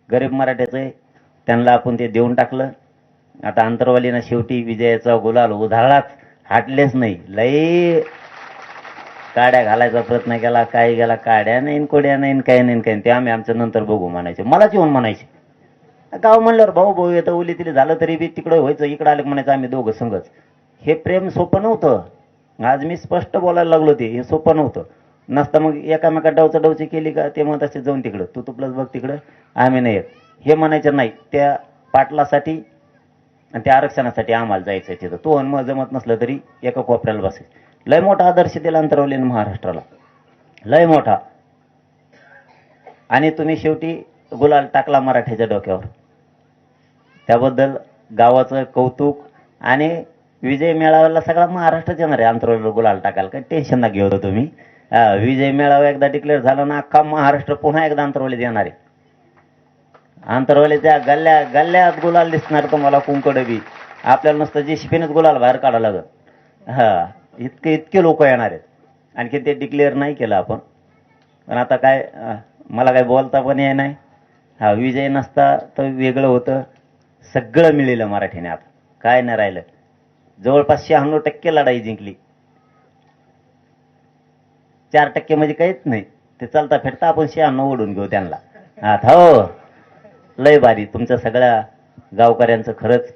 गरीब मराठ्याचं आहे, त्यांना आपण ते देऊन टाकलं. आता अंतरवालीनं शेवटी विजयाचा गुलाल उधळलाच, हाटलेच नाही. लई काड्या घालायचा प्रयत्न केला, काय गेला, काड्या नाही कोड्या नाही काही नाही काही, ते आम्ही आमचं नंतर बघू म्हणायचे. मलाच येऊन म्हणायचे, गाव म्हणल्यावर भाऊ भाऊ येतं, ओली तिला झालं तरी बी तिकडं व्हायचं, इकडं आलं म्हणायचं आम्ही दोघं संगच. हे प्रेम सोपं नव्हतं. आज मी स्पष्ट बोलायला लागलो, ते हे सोपं नव्हतं. नसतं मग एकामेका डवची केली का ते म्हणत असे जाऊन तिकडं, तू प्लस बघ तिकडं, आम्ही नाही येत. हे म्हणायचं नाही, त्या पाटलासाठी आणि त्या आरक्षणासाठी आम्हाला जायचं तिथं. तो मग जमत नसलं तरी एका कोपऱ्याला बसायचं. लय मोठा आदर्श दिला अंतरवलीनं महाराष्ट्राला, लय मोठा. आणि तुम्ही शेवटी गुलाल टाकला मराठ्याच्या डोक्यावर, त्याबद्दल गावाचं कौतुक. आणि विजय मेळाव्याला सगळा महाराष्ट्रच येणार आहे अंतरवलीला गुलाल टाकायला, काही टेन्शन ना घेऊ तुम्ही. विजय मेळावा एकदा डिक्लेअर झाला ना, अख्खा महाराष्ट्र पुन्हा एकदा अंतरवलीत येणार आहे. अंतरवलीच्या गल्ल्या गल्ल्यात गुलाल दिसणार तुम्हाला, कुंकड बी. आपल्याला नुसतं जेसीबीनेच गुलाल बाहेर काढावं लागत. इतके लोक येणार आहेत. आणखी ते डिक्लेअर नाही केलं आपण, पण आता काय, मला काय बोलता पण येत नाही. विजय नसता तर वेगळं होतं. सगळं मिळेलं मराठीने, आता काय नाही राहिलं. जवळपास 96% लढाई जिंकली. 4% म्हणजे काहीच नाही. ते चालता फिरता आपण 96 ओढून घेऊ त्यांना. आता हो, लय भारी. तुमच्या सगळ्या गावकऱ्यांचं खरंच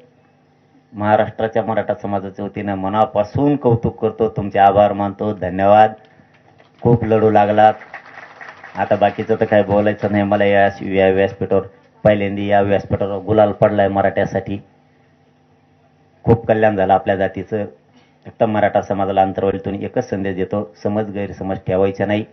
महाराष्ट्राच्या मराठा समाजाच्या वतीनं मनापासून कौतुक करतो, तुमचे आभार मानतो, धन्यवाद. खूप लढू लागलात. आता बाकीचं तर काय बोलायचं नाही मला. या व्यासपीठावर पहिल्यांदा या व्यासपीठावर गुलाल पडलाय मराठ्यासाठी. खूप कल्याण झालं आपल्या जातीचं. फक्त मराठा समाजाला अंतरवलीतून एकच संदेश देतो, समज गैरसमज ठेवायचा नाही.